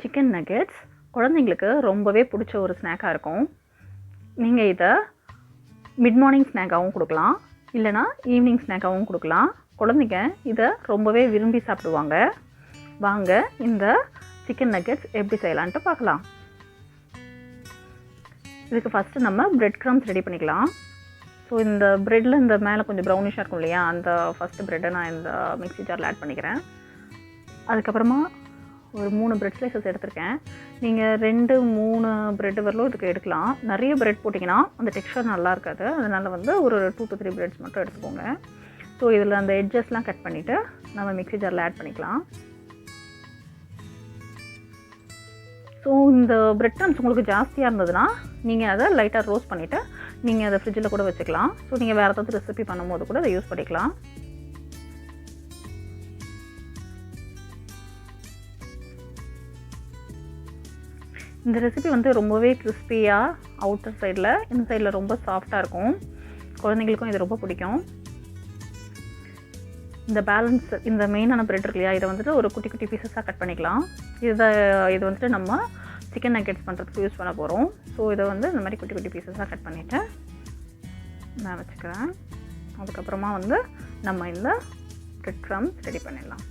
Chicken nuggets குழந்தைங்களுக்கு ரொம்பவே பிடிச்ச ஒரு ஸ்நாக்காக இருக்கும். நீங்கள் இதை மிட் மார்னிங் ஸ்நாக்காகவும் கொடுக்கலாம், இல்லைனா ஈவினிங் ஸ்நாக்காகவும் கொடுக்கலாம். குழந்தைங்க இதை ரொம்பவே விரும்பி சாப்பிடுவாங்க. வாங்க இந்த சிக்கன் நகெட்ஸ் எப்படி செய்யலான்ட்டு பார்க்கலாம். இதுக்கு ஃபஸ்ட்டு நம்ம பிரெட் க்ரம்ஸ் ரெடி பண்ணிக்கலாம். ஸோ இந்த ப்ரெட்டில் இந்த மேலே கொஞ்சம் ப்ரௌனிஷாக இருக்கும் இல்லையா, அந்த ஃபஸ்ட்டு ப்ரெட்டை நான் இந்த மிக்ஸி ஜாரில் ஆட் பண்ணிக்கிறேன். அதுக்கப்புறமா ஒரு 3 பிரெட் ஸ்லைசஸ் எடுத்திருக்கேன். நீங்கள் 2-3 ப்ரெட்டு வரலும் இதுக்கு எடுக்கலாம். நிறைய ப்ரெட் போட்டிங்கன்னா அந்த டெக்ஸ்சர் நல்லா இருக்காது. அதனால் வந்து ஒரு 2-3 ப்ரெட்ஸ் மட்டும் எடுத்துக்கோங்க. ஸோ இதில் அந்த எட்ஜஸ்லாம் கட் பண்ணிவிட்டு நம்ம மிக்ஸி ஜாரில் ஆட் பண்ணிக்கலாம். ஸோ இந்த பிரெட் க்ரம்ஸ் உங்களுக்கு ஜாஸ்தியாக இருந்ததுன்னா நீங்கள் அதை லைட்டாக ரோஸ்ட் பண்ணிவிட்டு நீங்கள் அதை ஃப்ரிட்ஜில் கூட வச்சுக்கலாம். ஸோ நீங்கள் வேறு ஏதாவது ரெசிபி பண்ணும்போது கூட அதை யூஸ் பண்ணிக்கலாம். இந்த ரெசிபி வந்து ரொம்பவே கிறிஸ்பியாக அவுட்டர் சைடில், இந்த சைடில் ரொம்ப சாஃப்டாக இருக்கும். குழந்தைங்களுக்கும் இது ரொம்ப பிடிக்கும். இந்த பேலன்ஸ் இந்த மெயினான பிரெட் இருக்கு இல்லையா, இதை வந்துட்டு ஒரு குட்டி குட்டி பீசஸாக கட் பண்ணிக்கலாம். இது வந்துட்டு நம்ம சிக்கன் நகெட்ஸ் பண்ணுறதுக்கு யூஸ் பண்ண போகிறோம். ஸோ இதை வந்து இந்த மாதிரி குட்டி குட்டி பீசஸாக கட் பண்ணிவிட்டு நான் வச்சுக்கிறேன். அதுக்கப்புறமா வந்து நம்ம இந்த பிரெட் க்ரம்ஸ் ரெடி பண்ணிடலாம்.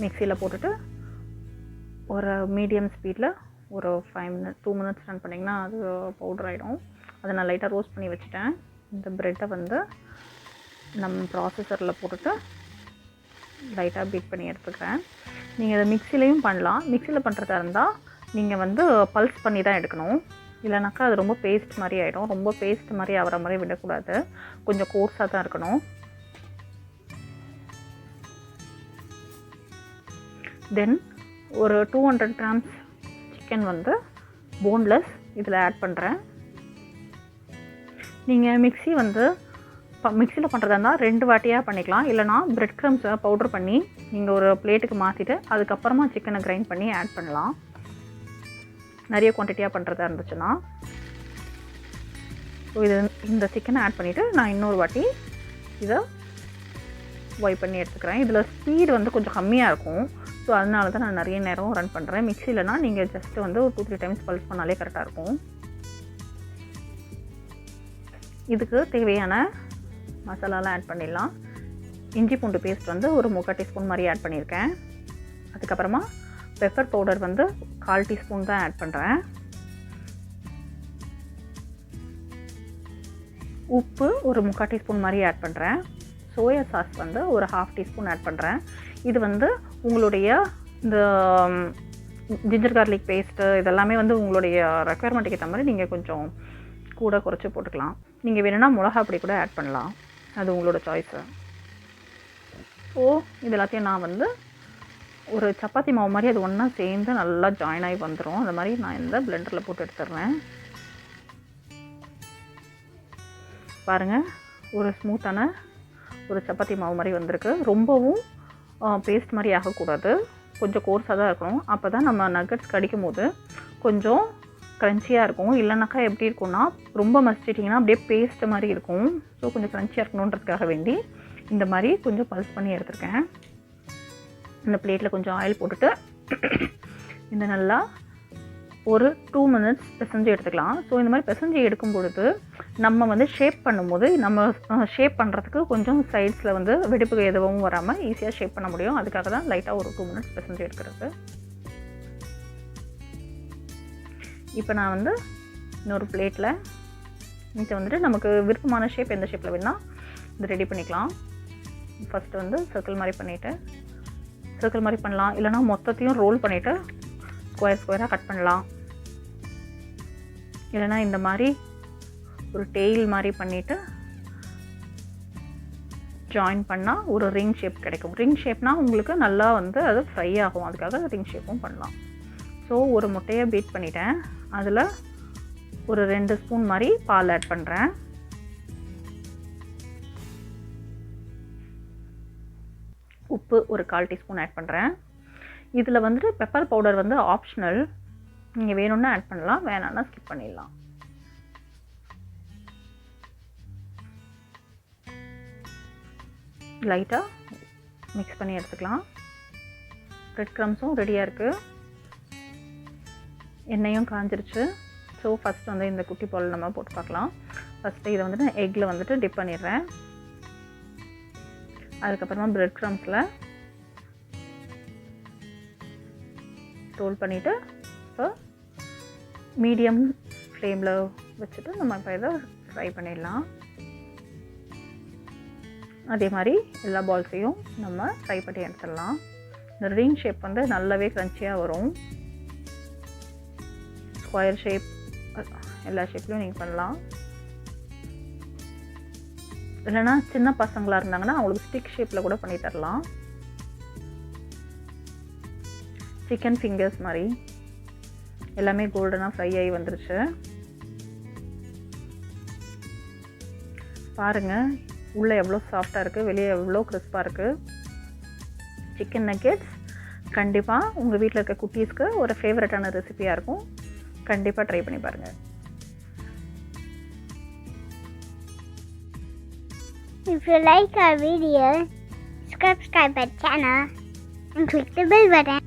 மிக்சியில் போட்டுட்டு ஒரு மீடியம் ஸ்பீடில் ஒரு 2 மினிட்ஸ் ரன் பண்ணிங்கன்னா அது பவுடர் ஆகிடும். அதை நான் லைட்டாக ரோஸ்ட் பண்ணி வச்சுட்டேன். இந்த ப்ரெட்டை வந்து நம்ம ப்ராசஸரில் போட்டுட்டு லைட்டாக பீட் பண்ணி எடுத்துக்கிறேன். நீங்கள் இதை மிக்சிலையும் பண்ணலாம். மிக்சியில் பண்ணுறதா இருந்தால் நீங்கள் வந்து பல்ஸ் பண்ணி தான் எடுக்கணும், இல்லைனாக்கா அது ரொம்ப பேஸ்ட் மாதிரி ஆகிடும். ரொம்ப பேஸ்ட் மாதிரி ஆகிற மாதிரி விடக்கூடாது, கொஞ்சம் கோர்ஸாக தான் இருக்கணும். தென் ஒரு 200 கிராம்ஸ் சிக்கன் வந்து போன்லெஸ் இதில் ஆட் பண்ணுறேன். நீங்கள் மிக்சியில் பண்ணுறதா இருந்தால் 2 வாட்டியாக பண்ணிக்கலாம், இல்லைனா பிரெட் க்ரம்ஸை பவுடர் பண்ணி நீங்கள் ஒரு பிளேட்டுக்கு மாற்றிட்டு அதுக்கப்புறமா சிக்கனை கிரைண்ட் பண்ணி ஆட் பண்ணலாம், நிறைய குவான்டிட்டியாக பண்ணுறதா இருந்துச்சுன்னா. ஸோ இந்த சிக்கனை ஆட் பண்ணிவிட்டு நான் இன்னொரு வாட்டி இதை வைப் பண்ணி எடுத்துக்கிறேன். இதில் ஸ்பீடு வந்து கொஞ்சம் கம்மியாக இருக்கும். ஸோ அதனால தான் நான் நிறைய நேரம் ரன் பண்ணுறேன். மிக்சிலனா நீங்கள் ஜஸ்ட்டு வந்து ஒரு 2-3 டைம்ஸ் பல்ஸ் பண்ணாலே கரெக்டாக இருக்கும். இதுக்கு தேவையான மசாலாலாம் ஆட் பண்ணிடலாம். இஞ்சி பூண்டு பேஸ்ட் வந்து ஒரு 3/4 டீஸ்பூன் மாதிரி ஆட் பண்ணியிருக்கேன். அதுக்கப்புறமா பெப்பர் பவுடர் வந்து 1/4 டீஸ்பூன் தான் ஆட் பண்ணுறேன். உப்பு ஒரு 3/4 டீஸ்பூன் மாதிரி ஆட் பண்ணுறேன். சோயா சாஸ் வந்து ஒரு 1/2 டீஸ்பூன் ஆட் பண்ணுறேன். இது வந்து உங்களுடைய இந்த ஜிஞ்சர் கார்லிக் பேஸ்ட்டு இதெல்லாமே வந்து உங்களுடைய ரெக்குயர்மெண்ட்டுக்கு ஏற்ற மாதிரி நீங்கள் கொஞ்சம் கூட குறைச்சி போட்டுக்கலாம். நீங்கள் வேணும்னா மிளகா பொடி கூட ஆட் பண்ணலாம், அது உங்களோட சாய்ஸு. ஸோ இது எல்லாத்தையும் நான் வந்து ஒரு சப்பாத்தி மாவு மாதிரி அது ஒன்றா சேர்ந்து நல்லா ஜாயின் ஆகி வந்துடும். அந்த மாதிரி நான் இந்த பிளெண்டரில் போட்டு எடுத்துடுறேன். பாருங்கள், ஒரு ஸ்மூத்தான ஒரு சப்பாத்தி மாவு மாதிரி வந்திருக்கு. ரொம்பவும் பேஸ்ட் மாதிரி ஆகக்கூடாது, கொஞ்சம் கோர்ஸாக தான் இருக்கணும். அப்போ தான் நம்ம நகெட்ஸ் கடிக்கும் போது கொஞ்சம் க்ரன்ச்சியாக இருக்கும். இல்லைனாக்கா எப்படி இருக்கும்னா ரொம்ப மசிச்சிட்டிங்கன்னா அப்படியே பேஸ்ட் மாதிரி இருக்கும். ஸோ கொஞ்சம் க்ரன்ச்சியாக இருக்கணுன்றதுக்காக வேண்டி இந்த மாதிரி கொஞ்சம் பல்ஸ் பண்ணி எடுத்துருக்கேன். இந்த பிளேட்டில் கொஞ்சம் ஆயில் போட்டுட்டு இந்த நல்லா ஒரு 2 மினிட்ஸ் பிசைஞ்சு எடுத்துக்கலாம். ஸோ இந்த மாதிரி பிசைஞ்சு எடுக்கும் பொழுது நம்ம வந்து ஷேப் பண்ணும்போது நம்ம ஷேப் பண்ணுறதுக்கு கொஞ்சம் சைட்ஸில் வந்து வெடிப்பு எதுவும் வராமல் ஈஸியாக ஷேப் பண்ண முடியும். அதுக்காக தான் லைட்டாக ஒரு 2 மினிட்ஸ் பிசைஞ்சு எடுக்கிறது. இப்போ நான் வந்து இன்னொரு பிளேட்டில் இதை வந்துட்டு நமக்கு விருப்பமான ஷேப் எந்த ஷேப்பில் வேணால் இது ரெடி பண்ணிக்கலாம். ஃபஸ்ட்டு வந்து சர்க்கிள் மாதிரி பண்ணலாம், இல்லைனா மொத்தத்தையும் ரோல் பண்ணிவிட்டு ஸ்கொயராக கட் பண்ணலாம், இல்லைனா இந்த மாதிரி ஒரு டெயில் மாதிரி பண்ணிவிட்டு ஜாயின் பண்ணால் ஒரு ரிங் ஷேப் கிடைக்கும். ரிங் ஷேப்னால் உங்களுக்கு நல்லா வந்து அது ஃப்ரை ஆகும், அதுக்காக ரிங் ஷேப்பும் பண்ணலாம். ஸோ ஒரு முட்டையை பீட் பண்ணிட்டேன். அதில் ஒரு 2 ஸ்பூன் மாதிரி பால் ஆட் பண்ணுறேன். உப்பு ஒரு 1/4 டீஸ்பூன் ஆட் பண்ணுறேன். இதில் வந்துட்டு பெப்பர் பவுடர் வந்து ஆப்ஷனல், நீங்கள் வேணும்னா ஆட் பண்ணலாம், வேணான்னா ஸ்கிப் பண்ணிடலாம். லைட்டாக மிக்ஸ் பண்ணி எடுத்துக்கலாம். பிரெட் க்ரம்ஸும் ரெடியாக இருக்குது. எண்ணெயும் காஞ்சிருச்சு. ஸோ ஃபஸ்ட் வந்து இந்த குட்டி பால் நம்ம போட்டு பார்க்கலாம். ஃபஸ்ட்டு இதை வந்துட்டு எக்கில் வந்துட்டு டிப் பண்ணிடுறேன். அதுக்கப்புறமா பிரெட் க்ரம்ஸில் ரோல் பண்ணிவிட்டு இப்போ மீடியம் ஃப்ளேமில் வச்சுட்டு நம்ம இப்போ இதை ஃப்ரை பண்ணிடலாம். அதே மாதிரி எல்லா பால்ஸையும் நம்ம ஃப்ரை பண்ணி எடுத்துடலாம். இந்த ரிங் ஷேப் வந்து நல்லாவே க்ரன்ச்சியாக வரும். ஸ்கொயர் ஷேப் எல்லா ஷேப்லையும் நீங்கள் பண்ணலாம். இல்லைனா சின்ன பசங்களாக இருந்தாங்கன்னா அவங்களுக்கு ஸ்டிக் ஷேப்பில் கூட பண்ணி தரலாம். சிக்கன் ஃபிங்கர்ஸ் மாதிரி எல்லாமே கோல்டனாக ஃப்ரை ஆகி வந்துருச்சு. பாருங்கள், உள்ளே எவ்வளோ சாஃப்டாக இருக்குது, வெளியே எவ்வளோ கிறிஸ்பாக இருக்குது. சிக்கன் நக்கெட்ஸ் கண்டிப்பாக உங்கள் வீட்டில் இருக்க குட்டீஸ்க்கு ஒரு ஃபேவரட்டான ரெசிபியாக இருக்கும். கண்டிப்பாக ட்ரை பண்ணி பாருங்கள். If you like our video, subscribe our channel and click the bell button.